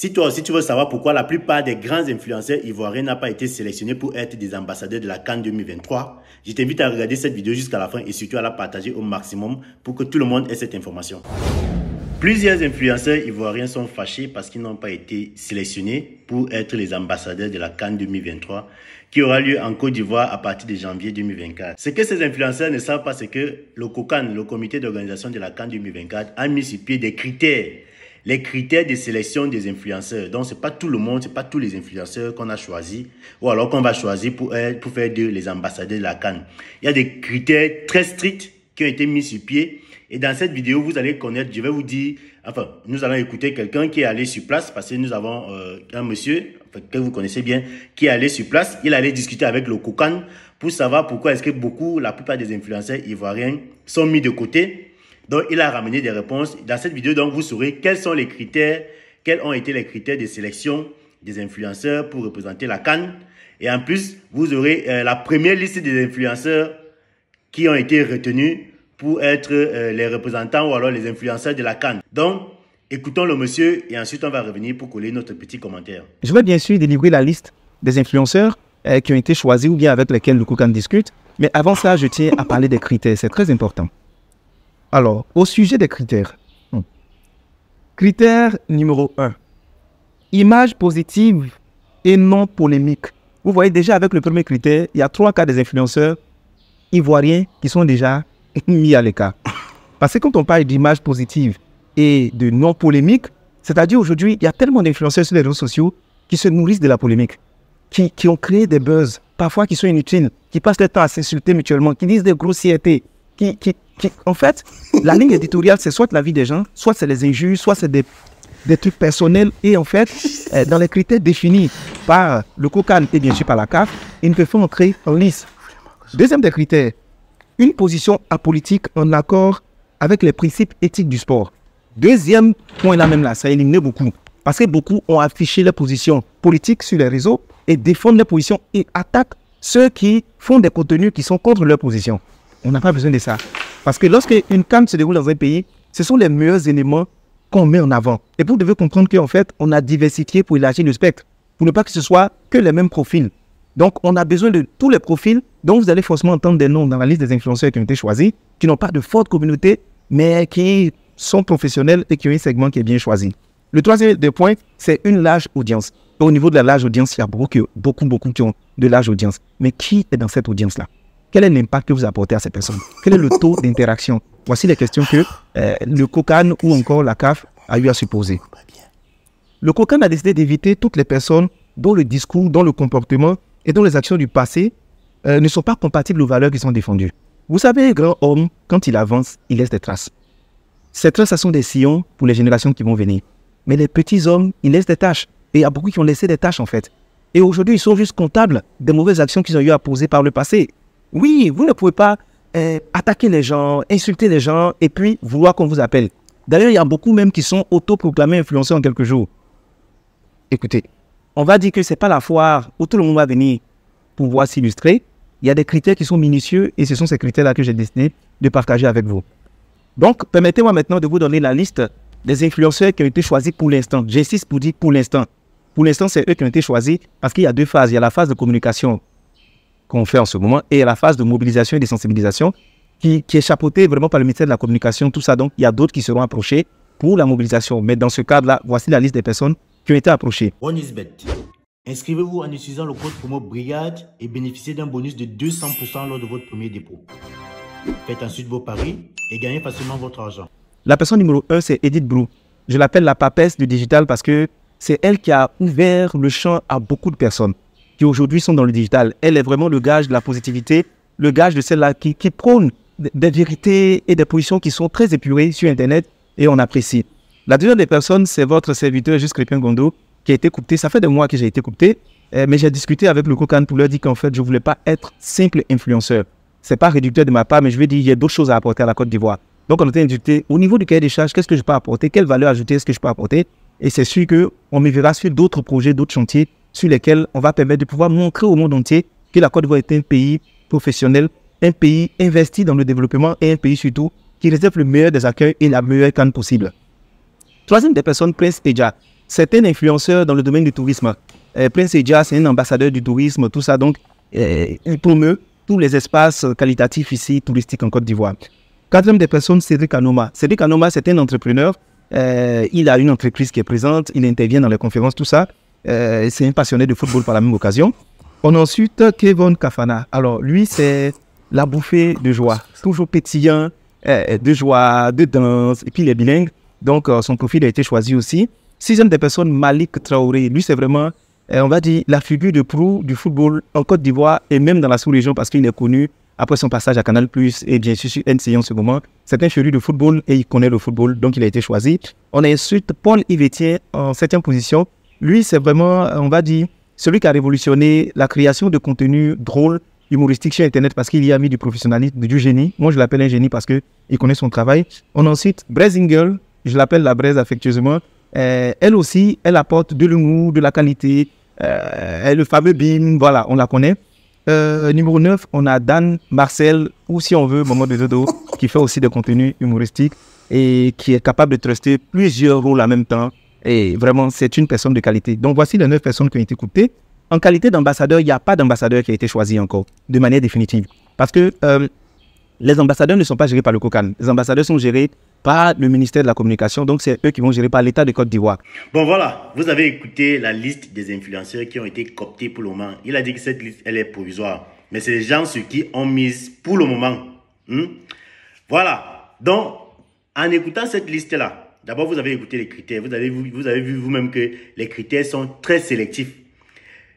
Si toi aussi tu veux savoir pourquoi la plupart des grands influenceurs ivoiriens n'ont pas été sélectionnés pour être des ambassadeurs de la CAN 2023, je t'invite à regarder cette vidéo jusqu'à la fin et surtout à la partager au maximum pour que tout le monde ait cette information. Plusieurs influenceurs ivoiriens sont fâchés parce qu'ils n'ont pas été sélectionnés pour être les ambassadeurs de la CAN 2023 qui aura lieu en Côte d'Ivoire à partir de janvier 2024. Ce que ces influenceurs ne savent pas, c'est que le COCAN, le comité d'organisation de la CAN 2024, a mis sur pied des critères. Les critères de sélection des influenceurs. Donc, ce n'est pas tout le monde, ce n'est pas tous les influenceurs qu'on a choisi ou alors qu'on va choisir pour faire d'eux les ambassadeurs de la CAN. Il y a des critères très stricts qui ont été mis sur pied. Et dans cette vidéo, vous allez connaître, je vais vous dire, enfin, nous allons écouter quelqu'un qui est allé sur place parce que nous avons un monsieur que vous connaissez bien qui est allé sur place. Il allait discuter avec le COCAN pour savoir pourquoi est-ce que la plupart des influenceurs ivoiriens sont mis de côté. Donc, il a ramené des réponses. Dans cette vidéo, donc, vous saurez quels ont été les critères de sélection des influenceurs pour représenter la CAN. Et en plus, vous aurez la première liste des influenceurs qui ont été retenus pour être les représentants ou alors les influenceurs de la CAN. Donc, écoutons le monsieur et ensuite on va revenir pour coller notre petit commentaire. Je vais bien sûr délivrer la liste des influenceurs qui ont été choisis ou bien avec lesquels le COCAN discute. Mais avant ça, je tiens à parler des critères. C'est très important. Alors, au sujet des critères. Critère numéro 1. Image positive et non polémique. Vous voyez déjà avec le premier critère, il y a 3 cas des influenceurs ivoiriens qui sont déjà mis à l'écart. Parce que quand on parle d'image positive et de non polémique, c'est-à-dire aujourd'hui, il y a tellement d'influenceurs sur les réseaux sociaux qui se nourrissent de la polémique, qui ont créé des buzz, parfois qui sont inutiles, qui passent le temps à s'insulter mutuellement, qui disent des grossièretés, en fait, la ligne éditoriale, c'est soit la vie des gens, soit c'est les injures, soit c'est des trucs personnels. Et en fait, dans les critères définis par le COCAN et bien sûr par la CAF, ils ne peuvent pas entrer en lice. Deuxième des critères, une position apolitique en accord avec les principes éthiques du sport. Deuxième point là même là, ça élimine beaucoup. Parce que beaucoup ont affiché leur position politique sur les réseaux et défendent leur position et attaquent ceux qui font des contenus qui sont contre leur position. On n'a pas besoin de ça. Parce que lorsque une CAN se déroule dans un pays, ce sont les meilleurs éléments qu'on met en avant. Et vous devez comprendre qu'en fait, on a diversifié pour élargir le spectre. Pour ne pas que ce soit que les mêmes profils. Donc, on a besoin de tous les profils. Donc, vous allez forcément entendre des noms dans la liste des influenceurs qui ont été choisis, qui n'ont pas de forte communauté, mais qui sont professionnels et qui ont un segment qui est bien choisi. Le troisième des points, c'est une large audience. Et au niveau de la large audience, il y a beaucoup qui ont de large audience. Mais qui est dans cette audience-là? Quel est l'impact que vous apportez à ces personnes? Quel est le taux d'interaction? Voici les questions que le COCAN ou encore la CAF a eu à se poser. Le COCAN a décidé d'éviter toutes les personnes dont le discours, dont le comportement et dont les actions du passé ne sont pas compatibles aux valeurs qui sont défendues. Vous savez, un grand homme, quand il avance, il laisse des traces. Ces traces, ce sont des sillons pour les générations qui vont venir. Mais les petits hommes, ils laissent des tâches. Et il y a beaucoup qui ont laissé des tâches en fait. Et aujourd'hui, ils sont juste comptables des mauvaises actions qu'ils ont eu à poser par le passé. Oui, vous ne pouvez pas attaquer les gens, insulter les gens et puis vouloir qu'on vous appelle. D'ailleurs, il y a beaucoup même qui sont autoproclamés influenceurs en quelques jours. Écoutez, on va dire que ce n'est pas la foire où tout le monde va venir pour pouvoir s'illustrer. Il y a des critères qui sont minutieux et ce sont ces critères-là que j'ai décidé de partager avec vous. Donc, permettez-moi maintenant de vous donner la liste des influenceurs qui ont été choisis pour l'instant. J'insiste pour dire pour l'instant. Pour l'instant, c'est eux qui ont été choisis parce qu'il y a 2 phases. Il y a la phase de communication qu'on fait en ce moment, et la phase de mobilisation et de sensibilisation qui est chapeautée vraiment par le ministère de la Communication, tout ça. Donc, il y a d'autres qui seront approchés pour la mobilisation. Mais dans ce cadre-là, voici la liste des personnes qui ont été approchées. OneXBet. Inscrivez-vous en utilisant le code promo BRIGADE et bénéficiez d'un bonus de 200% lors de votre premier dépôt. Faites ensuite vos paris et gagnez facilement votre argent. La personne numéro 1, c'est Edith Brou. Je l'appelle la papesse du digital parce que c'est elle qui a ouvert le champ à beaucoup de personnes qui aujourd'hui sont dans le digital. Elle est vraiment le gage de la positivité, le gage de celle-là qui prône des vérités et des positions qui sont très épurées sur Internet et on apprécie. La deuxième des personnes, c'est votre serviteur, Juste Crépin Gondo, qui a été coopté. Ça fait des mois que j'ai été coopté, mais j'ai discuté avec le COCAN pour leur dire qu'en fait, je ne voulais pas être simple influenceur. Ce n'est pas réducteur de ma part, mais je vais dire qu'il y a d'autres choses à apporter à la Côte d'Ivoire. Donc, on a été discuté au niveau du cahier des charges, qu'est-ce que je peux apporter, quelle valeur ajoutée est-ce que je peux apporter. Et c'est sûr qu'on me verra sur d'autres projets, d'autres chantiers, sur lesquels on va permettre de pouvoir montrer au monde entier que la Côte d'Ivoire est un pays professionnel, un pays investi dans le développement et un pays surtout qui réserve le meilleur des accueils et la meilleure CAN possible. Troisième des personnes, Prince Teja. c'est un influenceur dans le domaine du tourisme. Prince Edia, c'est un ambassadeur du tourisme, tout ça. Donc, il promeut tous les espaces qualitatifs ici, touristiques en Côte d'Ivoire. Quatrième des personnes, Cédric Anoma. Cédric Anoma, c'est un entrepreneur. Il a une entreprise qui est présente, il intervient dans les conférences, tout ça. C'est un passionné de football par la même occasion. On a ensuite Kevin Kafana. Alors, lui, c'est la bouffée de joie. Toujours pétillant, de joie, de danse, et puis il est bilingue. Donc, son profil a été choisi aussi. Sixième des personnes, Malik Traoré. Lui, c'est vraiment, on va dire, la figure de proue du football en Côte d'Ivoire et même dans la sous-région parce qu'il est connu après son passage à Canal+, et bien sûr sur NCI en ce moment. C'est un féru de football et il connaît le football, donc il a été choisi. On a ensuite Paul Yvetien en 7e position. Lui, c'est vraiment, on va dire, celui qui a révolutionné la création de contenu drôle, humoristique sur Internet parce qu'il y a mis du professionnalisme, du génie. Moi, je l'appelle un génie parce qu'il connaît son travail. On a ensuite Brezingel, je l'appelle la Braise affectueusement. Elle aussi, elle apporte de l'humour, de la qualité. Le fameux Bim, voilà, on la connaît. Numéro 9, on a Dan Marcel, ou si on veut, Momo de Dodo, qui fait aussi des contenus humoristiques et qui est capable de truster plusieurs rôles en même temps. Et vraiment, c'est une personne de qualité. Donc, voici les 9 personnes qui ont été écoutées. En qualité d'ambassadeur, il n'y a pas d'ambassadeur qui a été choisi encore, de manière définitive. Parce que les ambassadeurs ne sont pas gérés par le COCAN. Les ambassadeurs sont gérés par le ministère de la Communication. Donc, c'est eux qui vont gérer par l'État de Côte d'Ivoire. Bon, voilà. Vous avez écouté la liste des influenceurs qui ont été cooptés pour le moment. Il a dit que cette liste, elle est provisoire. Mais c'est les gens sur qui on mise pour le moment. Voilà. Donc, en écoutant cette liste-là, d'abord, vous avez écouté les critères. Vous avez vu vous-même que les critères sont très sélectifs.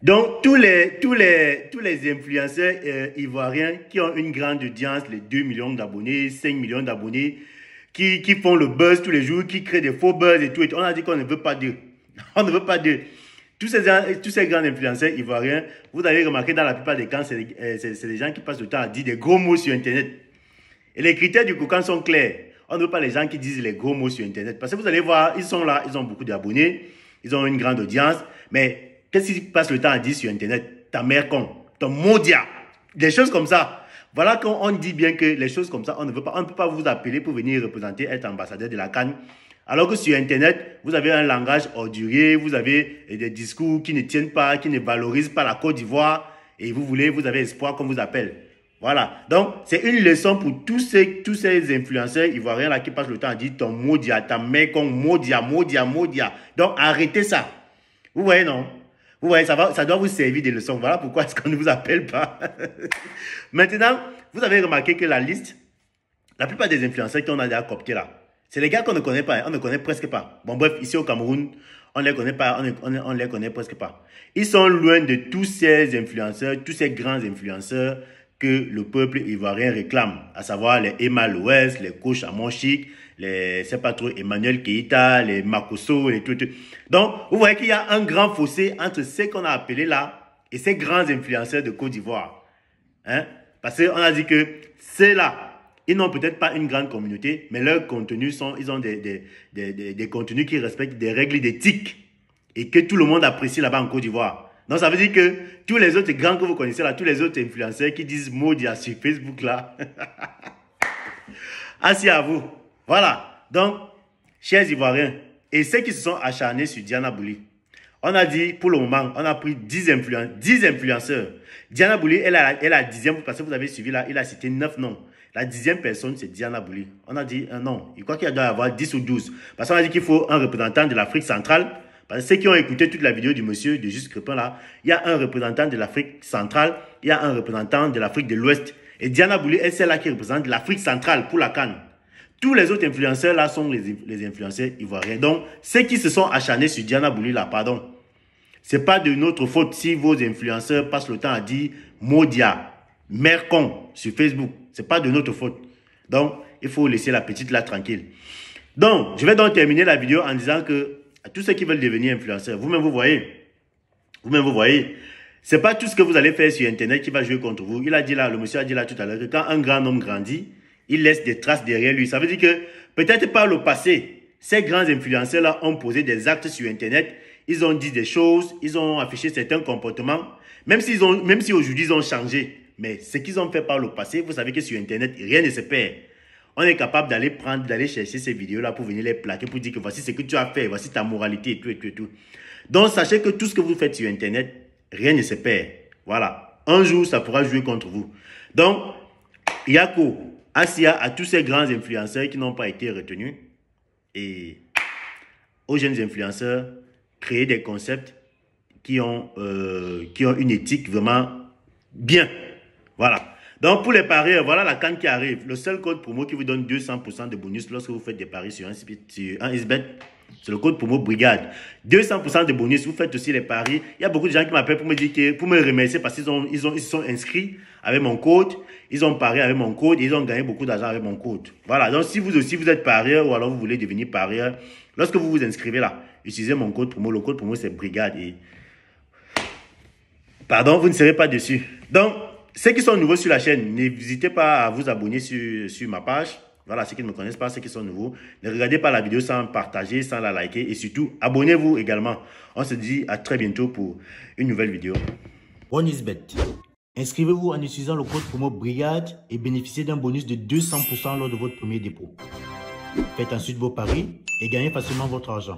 Donc, tous les influenceurs ivoiriens qui ont une grande audience, les 2 millions d'abonnés, 5 millions d'abonnés, qui font le buzz tous les jours, qui créent des faux buzz et tout. On a dit qu'on ne veut pas d'eux. On ne veut pas d'eux. Tous ces grands influenceurs ivoiriens, vous avez remarqué dans la plupart des cas, c'est des gens qui passent le temps à dire des gros mots sur Internet. Et les critères du COCAN sont clairs. On ne veut pas les gens qui disent les gros mots sur Internet. Parce que vous allez voir, ils sont là, ils ont beaucoup d'abonnés, ils ont une grande audience, mais qu'est-ce qu'ils passent le temps à dire sur Internet? Ta mère con, ton maudit, des choses comme ça. Voilà qu'on dit bien que les choses comme ça, on ne peut pas vous appeler pour venir représenter, être ambassadeur de la CAN. Alors que sur Internet, vous avez un langage ordurier, vous avez des discours qui ne tiennent pas, qui ne valorisent pas la Côte d'Ivoire, et vous avez espoir qu'on vous appelle. Voilà. Donc, c'est une leçon pour tous ces influenceurs ivoiriens là qui passent le temps à dire ton maudit, ta mère con, maudit. Donc, arrêtez ça. Vous voyez, non? Vous voyez, ça doit vous servir de leçon. Voilà pourquoi est-ce qu'on ne vous appelle pas. Maintenant, vous avez remarqué que la liste, la plupart des influenceurs qu'on a déjà cooptés là, c'est les gars qu'on ne connaît pas. On ne connaît presque pas. Bon, bref, ici au Cameroun, on ne les connaît pas. On les connaît presque pas. Ils sont loin de tous ces influenceurs, tous ces grands influenceurs que le peuple ivoirien réclame. À savoir les Emma Loès, les coachs à Monchic, c'est pas trop Emmanuel Keïta, les Makosso et tout. Donc, vous voyez qu'il y a un grand fossé entre ceux qu'on a appelés là et ces grands influenceurs de Côte d'Ivoire. Hein? Parce qu'on a dit que c'est là. Ils n'ont peut-être pas une grande communauté, mais leurs contenus ils ont des contenus qui respectent des règles d'éthique et que tout le monde apprécie là-bas en Côte d'Ivoire. Donc, ça veut dire que tous les autres grands que vous connaissez là, tous les autres influenceurs qui disent maudit sur Facebook là, assis à vous. Voilà. Donc, chers Ivoiriens, et ceux qui se sont acharnés sur Diana Bouli, on a dit, pour le moment, on a pris 10 influenceurs. Diana Bouli, elle est la 10e, parce que vous avez suivi là, il a cité 9 noms. La 10e personne, c'est Diana Bouli. On a dit un nom. Il croit qu'il doit y avoir 10 ou 12. Parce qu'on a dit qu'il faut un représentant de l'Afrique centrale. Parce que ceux qui ont écouté toute la vidéo du monsieur de Juste Crépin là, il y a un représentant de l'Afrique centrale, il y a un représentant de l'Afrique de l'Ouest. Et Diana Bouli est celle-là qui représente l'Afrique centrale pour la CAN. Tous les autres influenceurs là sont les influenceurs ivoiriens. Donc, ceux qui se sont acharnés sur Diana Bouli là, pardon, c'est pas de notre faute si vos influenceurs passent le temps à dire Modia, mère con sur Facebook. C'est pas de notre faute. Donc, il faut laisser la petite là tranquille. Donc, je vais donc terminer la vidéo en disant que à tous ceux qui veulent devenir influenceurs, vous-même vous voyez, c'est pas tout ce que vous allez faire sur Internet qui va jouer contre vous. Il a dit là, le monsieur a dit là tout à l'heure que quand un grand homme grandit, il laisse des traces derrière lui. Ça veut dire que peut-être par le passé, ces grands influenceurs là ont posé des actes sur Internet, ils ont dit des choses, ils ont affiché certains comportements, même si aujourd'hui ils ont changé. Mais ce qu'ils ont fait par le passé, vous savez que sur Internet, rien ne se perd. on est capable d'aller chercher ces vidéos-là pour venir les plaquer, pour dire que voici ce que tu as fait, voici ta moralité et tout, et tout, et tout. Donc, sachez que tout ce que vous faites sur Internet, rien ne se perd. Voilà. Un jour, ça pourra jouer contre vous. Donc, Yako, Asia, à tous ces grands influenceurs qui n'ont pas été retenus, et aux jeunes influenceurs, créer des concepts qui ont une éthique vraiment bien. Voilà. Donc, pour les parieurs, voilà la CAN qui arrive. Le seul code promo qui vous donne 200% de bonus lorsque vous faites des paris sur un SBET, c'est le code promo Brigade. 200% de bonus. Vous faites aussi les paris. Il y a beaucoup de gens qui m'appellent pour me dire que, pour me remercier parce qu'ils ils sont inscrits avec mon code. Ils ont parié avec mon code et ils ont gagné beaucoup d'argent avec mon code. Voilà. Donc, si vous aussi vous êtes parieur ou alors vous voulez devenir parieur, lorsque vous vous inscrivez là, utilisez mon code promo. Le code promo c'est Brigade et pardon, vous ne serez pas déçus. Donc, ceux qui sont nouveaux sur la chaîne, n'hésitez pas à vous abonner sur ma page. Voilà, ceux qui ne me connaissent pas, ceux qui sont nouveaux. Ne regardez pas la vidéo sans partager, sans la liker. Et surtout, abonnez-vous également. On se dit à très bientôt pour une nouvelle vidéo. OneXBet. Inscrivez-vous en utilisant le code promo Brigade et bénéficiez d'un bonus de 200% lors de votre premier dépôt. Faites ensuite vos paris et gagnez facilement votre argent.